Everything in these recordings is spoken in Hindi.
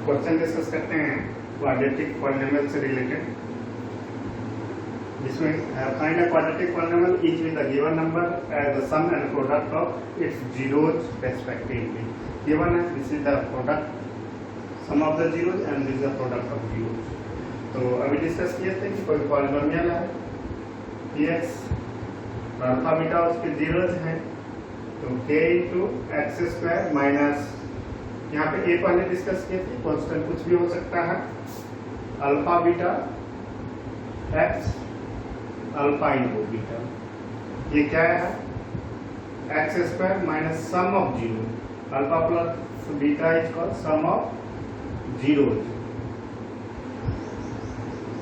क्वेश्चन डिस्कस करते हैं क्वाड्रेटिक पॉलिनोमियल से रिलेटेड, जिसमें find a quadratic polynomial each with the given number as the sum and product of its zeros respectively. Given है this is the product sum of the zeros and this is the product of zeros. तो अभी डिस्कस किए थे कि कोई पॉलिनोमियल है px, अल्फा बीटा उसके जीरोज हैं, तो k into x square minus, यहाँ पे a पहले डिस्कस किए थे, कॉन्स्टेंट कुछ भी हो सकता है, alpha beta x alpha into beta, ये क्या है x square minus sum of zero, alpha plus beta is called sum of zeros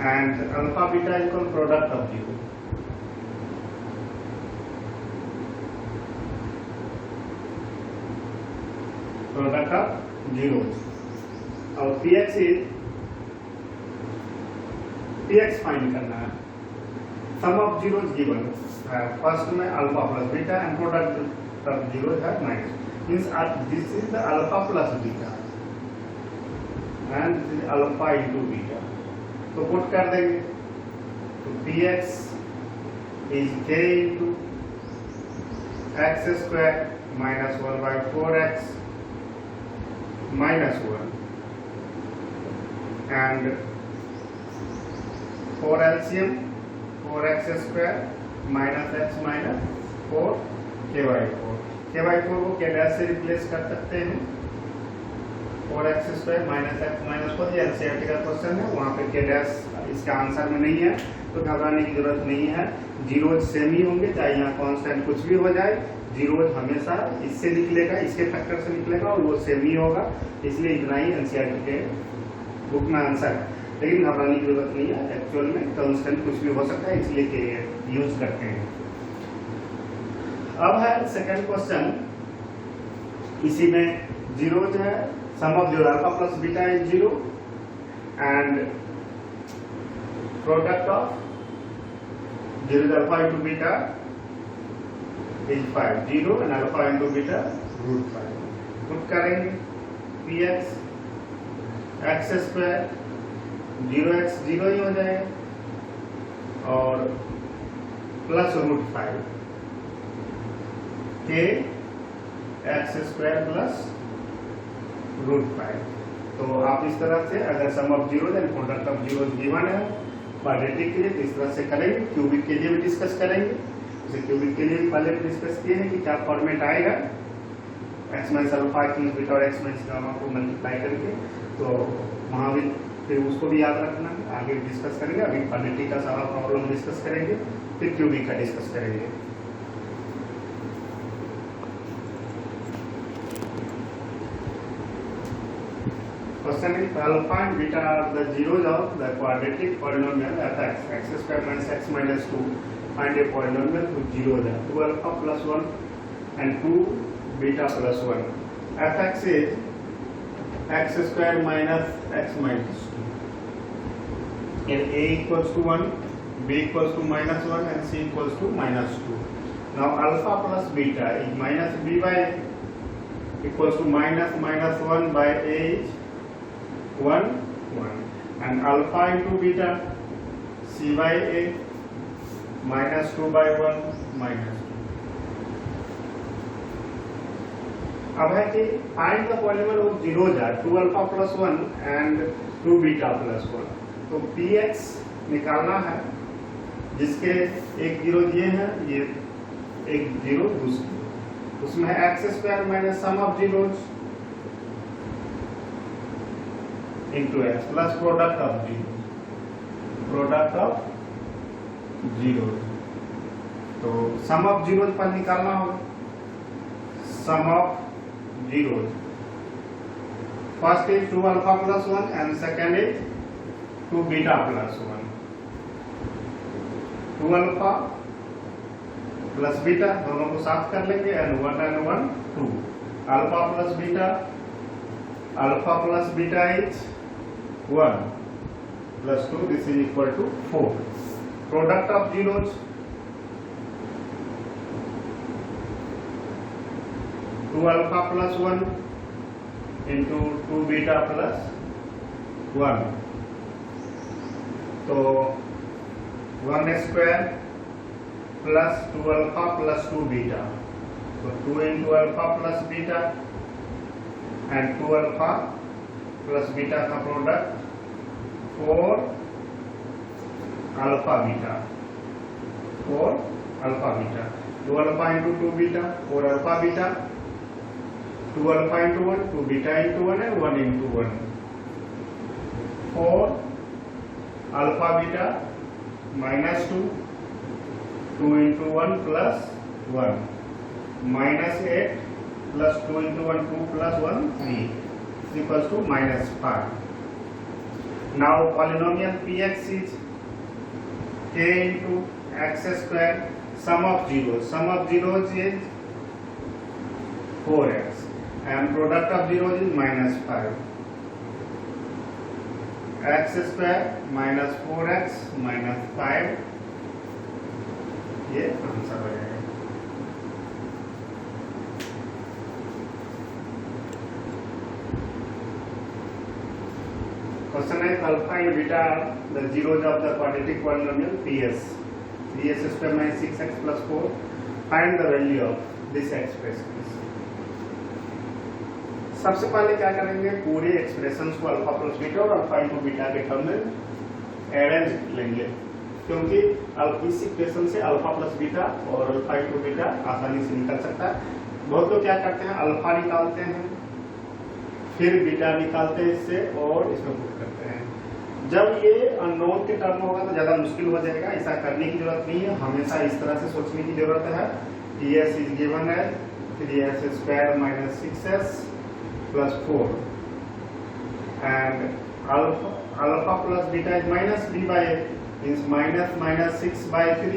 and alpha beta is called product of zero. Product of zeros और px फाइंड करना है। Sum of zeros given first में alpha plus beta and product of zeros है minus, means this is the alpha plus beta and alpha into beta, तो पुट कर देंगे, तो px is k into x square minus 1/4x minus 1 and 4 LCM 4x square minus x minus 4 k/4 को k डैश से रिप्लेस कर सकते हैं, 4x square minus x minus 4, ये एनसीईआरटी का क्वेश्चन है, वहाँ पे k डैश इसका आंसर में नहीं है, तो घबराने की जरूरत नहीं है। जीरोज सेम ही होंगे, चाहे यहाँ कांस्टेंट कुछ भी हो जाए, जीरोज हमेशा इससे निकलेगा, इसके फैक्टर से निकलेगा और वो सेम ही होगा, इसलिए इतना ही एनसीईआरटी के बुक में आंसर है। लेकिन घबराने की जरूरत नहीं है, एक्चुअल में कांस्टेंट कुछ भी हो सकता है, इसलिए के यूज करते हैं। अब है सेकंड क्वेश्चन, इसी में जीरोज है, sum of zero alpha plus beta is zero and product of zero alpha into beta is 5, 0 and alpha into beta root 5. Put करेंगे px x स्क्वायर 0x 0 ही हो जाएगा और plus root 5 k x square plus root 5। तो आप इस तरह से अगर sum of zeros and product of zeros given है क्वाड्रेटिक के लिए, तो इस तरह से करेंगे। क्यूबिक के लिए भी डिस्कस करेंगे, क्यूबिक के लिए पहले डिस्कस किए हैं कि क्या फॉर्मेट आएगा, x minus alpha x beta और एक्स माइनस गामा को मल्टीप्लाई करके, तो वहाँ भी फिर उसको भी याद रखना है, आगे डिस्कस करेंगे। अभी क्वाड्रेटिक का सारा प्रॉब्लम डिस्कस करेंगे, फिर क्यूबिक का डिस्कस करेंगे। Question is alpha and beta are the zeros of the quadratic polynomial F X square minus X minus 2। Find a polynomial with zeros है 2 alpha plus 1 and 2 beta plus 1. fx is x square minus x minus 2. Here a equals to 1, b equals to minus 1 and c equals to minus 2. Now alpha plus beta is minus b by equals to minus 1 by a is 1 and alpha into beta c by a minus 2 by 1 minus 2। अब है कि find the polynomial of zeros है 2 alpha plus 1 and 2 beta plus 1। तो px निकालना है, जिसके एक जीरो ये है, ये एक जीरो दूसरी, उसमें x square minus sum of zeros into x plus product of zero, product of zero. तो सम ऑफ जीरोज पर निकालना होगा, sum of zeros first is 2 alpha plus 1 and second is 2 beta plus 1। 2 alpha plus beta दोनों को साफ कर लेंगे and 1 2 alpha plus beta is 1 plus 2, this is equal to 4। Product of zeros 2 alpha plus 1 into 2 beta plus 1, तो 1 square plus 2 alpha plus 2 beta, तो 2 into alpha plus beta and 2 alpha plus beta का product 4 alpha beta, 4 alpha beta, 2 alpha into 2 beta 4 alpha beta, 2 alpha into 1 2 beta into 1 है 1 into 1, 4 alpha beta minus 2 2 into 1 plus 1 minus 8 plus 2 into 1 2 plus 1 3 equals to minus 5. Now polynomial px is k into x square sum of zeros is 4x and product of zeros is minus 5. X square minus 4x minus 5, ये आंसर हो जाएगा. Question is alpha and beta are the zeros of the quadratic polynomial PS. 3x square minus 6x plus 4. Find the value of this expression. सबसे पहले क्या करेंगे, पूरे एक्सप्रेशंस को अल्फा प्लस बीटा और अल्फा इंटू बीटा के टर्म में अरेंज लेंगे, क्योंकि इस इक्वेशन से अल्फा प्लस बीटा और अल्फा इंटू बीटा आसानी से निकल सकता है. बहुत लोग क्या करते हैं, अल्फा निकालते हैं फिर बीटा निकालते हैं इससे और इसमें पुट करते हैं. जब ये अननोन के टर्म होगा तो ज़्यादा मुश्किल हो जाएगा. ऐसा करने की जरूरत नहीं है, हमेशा इस तरह से सोचने की जरूरत है. ps इज गिवन है 3x square minus 6s plus 4 and alpha plus beta is minus b by a means minus minus 6 by 3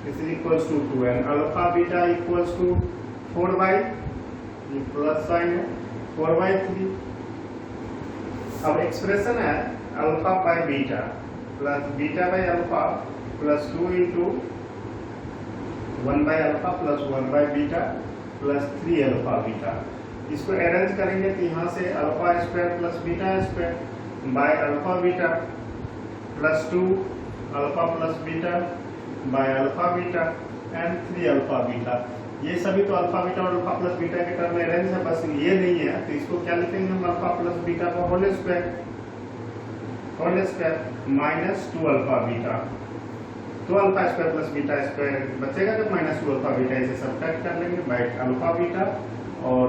is equals to 2 and alpha beta equals to 4 by, ये प्लस साइन है 4 बाई 3. अब एक्सप्रेशन है alpha by beta plus beta by alpha plus 2 into 1 by alpha plus 1 by beta plus 3 alpha beta. इसको अरेंज करेंगे तो यहाँ से alpha square plus beta square by alpha beta plus 2 alpha plus beta by alpha beta and 3 alpha beta. ये सभी तो अल्फा बीटा और अल्फा प्लस बीटा के टर्म में अरेंज है, बस ये नहीं है तो इसको क्या लिखेंगे हम, अल्फा प्लस बीटा का whole square minus 2 alpha beta, तो alpha square plus beta square बचेगा जब माइनस 2 अल्फा बीटा, इसे सब्ट्रैक्ट कर लेंगे बाई अल्फा बीटा और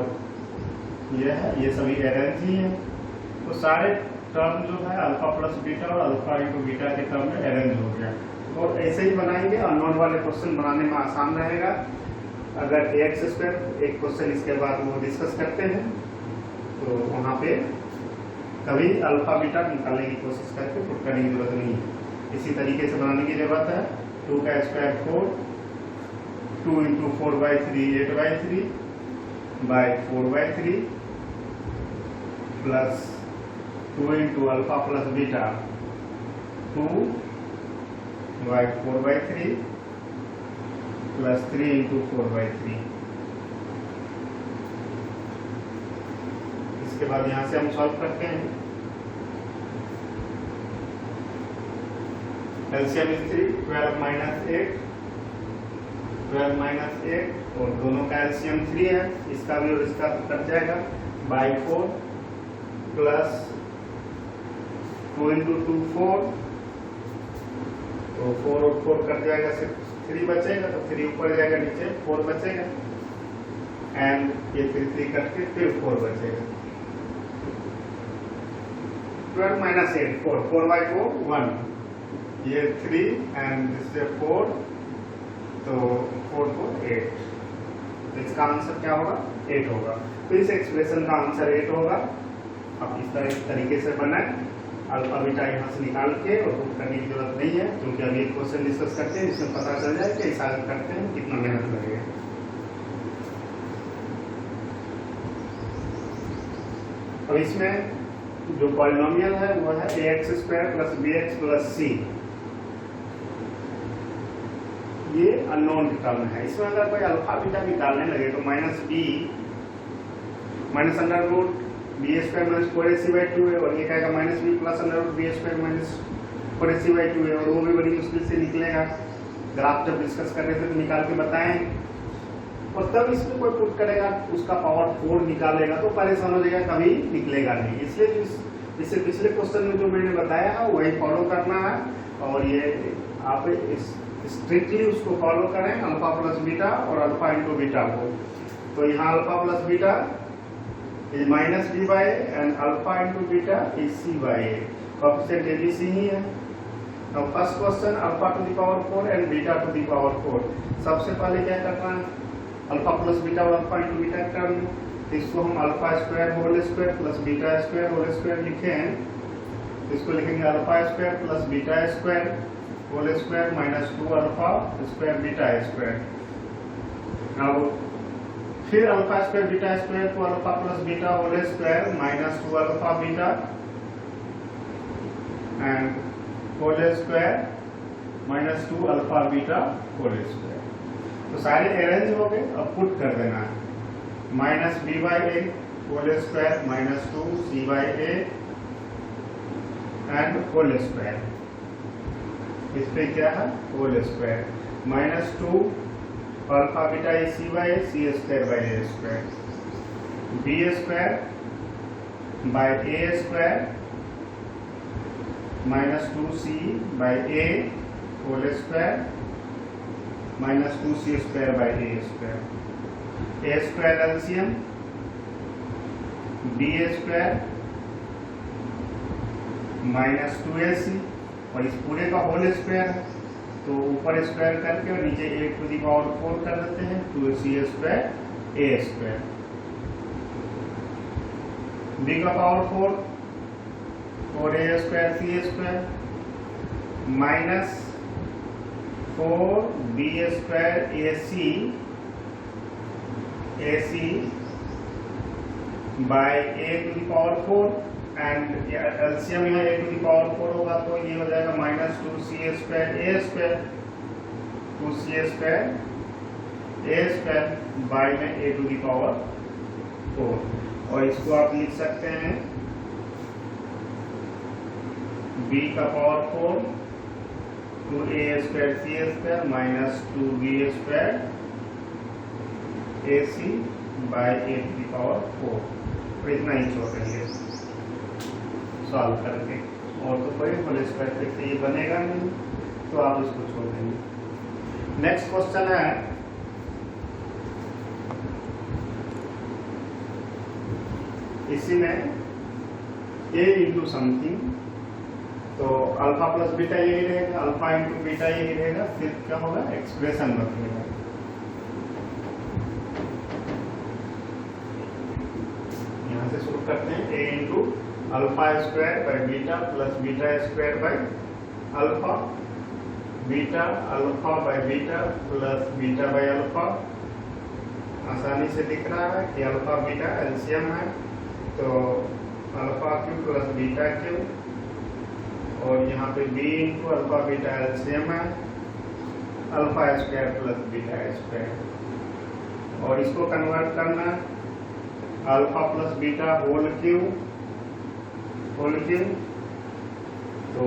ये है, ये सभी अरेंज ही है. तो सारे टर्म जो है अल्फा प्लस बीटा और अल्फा इंटू बीटा के टर्म में अरेंज हो गया. और ऐसे ही बनाएंगे, अननोन वाले क्वेश्चन बनाने में आसान रहेगा. अगर एक्स स्क्वायर एक क्वेश्चन इसके बाद वो डिस्कस करते हैं तो वहाँ पे कभी अल्फा बीटा निकालने की कोशिश करके पुट करने की जरूरत नहीं है. इसी तरीके से बनाने की जरूरत है. 2 का square 4, 2 into 4 by 3 8 by 3 by 4 by 3 plus 2 into alpha plus beta 2 by 4 by 3 plus 3 into 4 by 3. इसके बाद यहाँ से हम सॉल्व करते हैं. एलसीएम इज 3, 12 माइनस 8 12 माइनस 8 और दोनों का एलसीएम 3 है, इसका भी और इसका कट जाएगा बाई 4 प्लस 2 इंटू 2 4, तो 4 और 4 कट जाएगा, सिर्फ 3 बचेगा, तो 3 ऊपर जाएगा नीचे 4 बचेगा एंड ये 3 कट के फिर 4 बचेगा. 12 माइनस 8 4 बाई 4 1, ये 3 एंड इससे 4, तो 4 को 8, तो इसका आंसर क्या होगा 8 होगा. तो इस एक्सप्रेशन का आंसर 8 होगा. अब इस तरीके से बनाए, अल्फा बीटा यहाँ से निकाल के और पुट करने की जरूरत नहीं है, क्योंकि अभी एक क्वेश्चन डिस्कस करते हैं इसमें पता चल जाए कि ऐसा करते हैं कितना मेहनत लगेगा. अब इसमें जो पॉलिनोमियल है वो है ax square plus bx plus c. ये अननोन टर्म है. इसमें अगर कोई अल्फा बीटा निकालने लगे तो minus b minus under root B square minus 4ac/2 है, और ये क्या आएगा minus B plus under root B square minus 4ac/2 है, और वो भी बड़ी मुश्किल से निकलेगा। ग्राफ जब डिस्कस कर रहे थे तो निकाल के बताएं, और तब इसमें कोई पुट करेगा उसका पावर 4 निकालेगा तो परेशान हो जाएगा, कभी निकलेगा नहीं। इसलिए इससे पिछले क्वेश्चन में जो मैंने बताया है वही फॉलो करना है, और ये आप स्ट्रिक्टली उसको फॉलो करें, अल्फा प्लस बीटा और अल्फा इंटू बीटा को। तो यहाँ alpha plus beta is minus B by A and alpha into beta is c by a, coefficient a b c ही है। अब first question alpha to the power 4 and beta to the power 4। सबसे पहले क्या करना है, अल्फा प्लस बीटा और अल्फा इंटू बीटा टर्म, इसको हम alpha square whole square plus beta square whole square लिखे हैं, इसको लिखेंगे alpha square plus beta square whole square minus 2 alpha square beta square. अब फिर अल्फा स्क्वायर बीटा स्क्वायर को alpha plus beta whole square minus 2 alpha beta and whole square minus 2 alpha beta whole square. तो सारे अरेंज हो गए, अब पुट कर देना है minus B by A whole square minus 2 C by A and whole square, इस पे क्या है whole square minus 2 alpha beta A C by A C square by A square, B square by A square minus 2c by A whole square minus 2c square by A square LCM B square minus 2ac, और इस पूरे का होल स्क्वायर है तो ऊपर स्क्वायर करके और नीचे ए टू दी पावर 4 कर देते हैं, 2c square A square, B का power 4 4a square C square minus 4b square ac by a to the power 4 and LCM में a टू द पावर 4 होगा तो ये हो जाएगा minus 2c square a square 2c square a square by में a टू द पावर 4, और इसको आप लिख सकते हैं b का power 4 2a square C square minus 2b square ac by a to the power 4। तो इतना ही छोड़ेंगे सॉल्व करके, और तो कोई होल स्क्वायर से ये बनेगा नहीं तो आप इसको छोड़ देंगे। नेक्स्ट क्वेश्चन है इसी में a इंटू समथिंग, तो अल्फा प्लस बीटा यही रहेगा, अल्फा इंटू बीटा यही रहेगा, फिर क्या होगा एक्सप्रेशन बदलेगा। यहाँ से शुरू करते हैं a into alpha square by beta plus beta square by alpha, beta alpha by beta plus beta by alpha. आसानी से दिख रहा है कि अल्फा बीटा एलसीएम है, तो alpha cube plus beta cube, और यहाँ पे b into alpha beta LCM है alpha square plus beta square, और इसको कन्वर्ट करना alpha plus beta whole cube, तो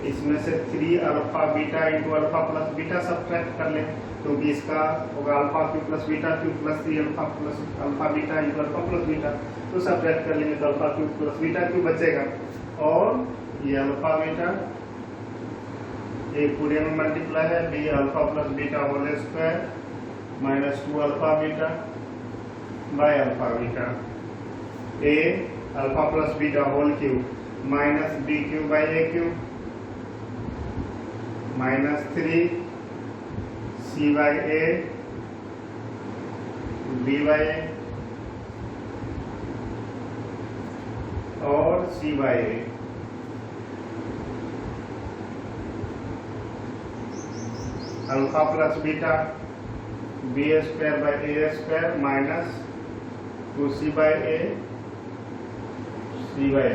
इसमें से 3 alpha beta into alpha plus beta subtract कर लें, क्योंकि इसका होगा alpha cube plus beta cube plus 3 alpha plus alpha beta into alpha plus beta, तो सब्ट्रैक्ट कर लेंगे तो alpha cube plus beta Q बचेगा, और ये अल्फा बीटा ये पूरे में मल्टीप्लाई है b alpha plus beta whole square minus 2 alpha beta by alpha beta, a alpha plus beta whole cube minus B cube by a cube minus 3 c by a b by a और c by a, alpha plus beta b square by A square minus 2c by A C by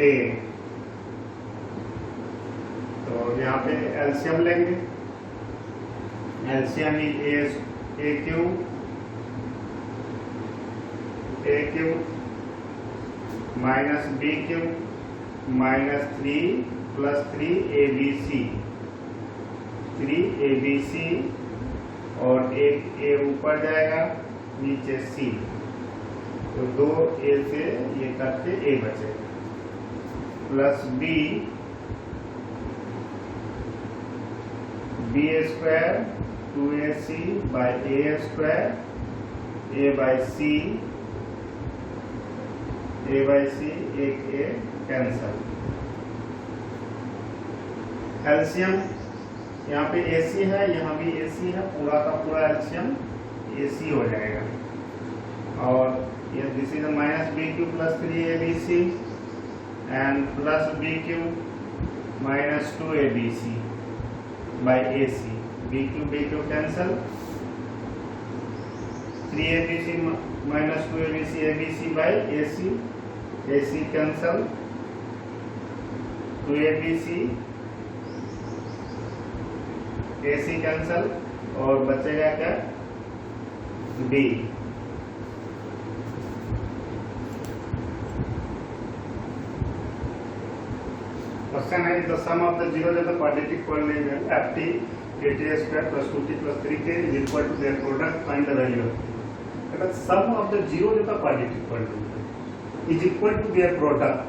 a. तो यहाँ पे एलसीएम लेंगे, LCM a cube a cube minus b cube minus 3 plus 3abc, 3abc और एक ए ऊपर जाएगा नीचे सी, तो 2a से ये कट के ए बचे, plus b square 2ac by A square a by c एक ए कैंसल। एलसीएम यहाँ पे AC है, यहाँ भी AC है, पूरा का पूरा एलसीएम AC हो जाएगा। और ये this is minus B Q plus 3abc and plus B Q minus 2abc by AC, B Q cancel, 3abc minus 2abc abc by AC, AC cancel, 2abc AC cancel और बचेगा क्या B। क्वेश्चन है the sum of the zero of the quadratic polynomial ft at square plus 2t plus 3k is equal to their product, find the value of t। अगर sum of the zero of the quadratic polynomial is equal to their product,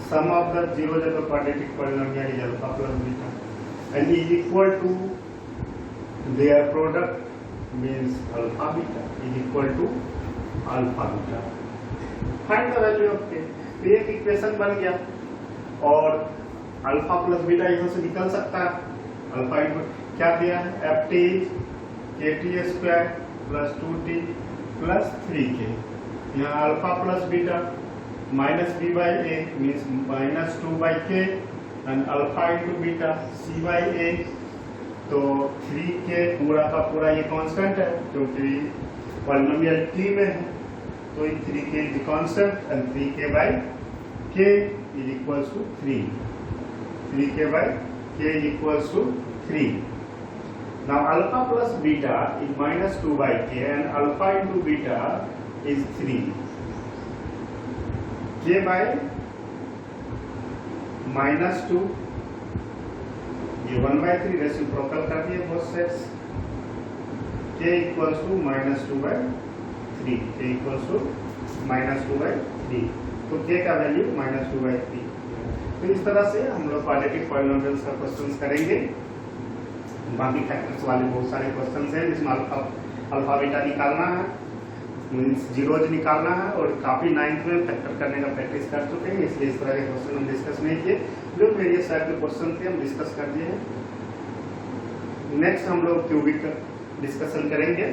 sum of the zeros of the quadratic polynomial is alpha plus beta and is equal to their product means alpha beta is equal to alpha beta। Find the value of k। तो एक इक्वेशन बन गया और अल्फा प्लस बीटा यहाँ से निकल सकता है। अल्फा क्या दिया है ft kt square plus 2t plus 3k, यहाँ alpha plus beta minus B by a means minus 2 by k and alpha into beta c by a. तो 3k पूरा का पूरा ये कांस्टेंट है क्योंकि पॉलिनोमियल t में है, तो 3k is constant and 3k by k is equals to 3, 3k by k is equals to 3। Now alpha plus beta is minus 2 by k and alpha into beta is 3, k by minus 2, ये 1 by 3 रेसिप्रोकल कर दिए both sides, k equals to minus 2 by 3, k equals to minus 2 by 3, तो k का वैल्यू minus 2 by 3। तो इस तरह से हम लोग क्वाड्रेटिक पॉलिनोमियल्स का क्वेश्चंस करेंगे। बाकी फैक्टर्स वाले बहुत सारे क्वेश्चंस हैं जिसमें अल्फा बीटा निकालना है, मीन्स जीरोज निकालना है और काफी 9th में फैक्टर करने का प्रैक्टिस कर चुके हैं, इसलिए इस तरह के क्वेश्चन हम डिस्कस नहीं किए। जो वेरियस टाइप के क्वेश्चन थे हम डिस्कस कर दिए हैं। नेक्स्ट हम लोग क्यूबिक डिस्कशन करेंगे।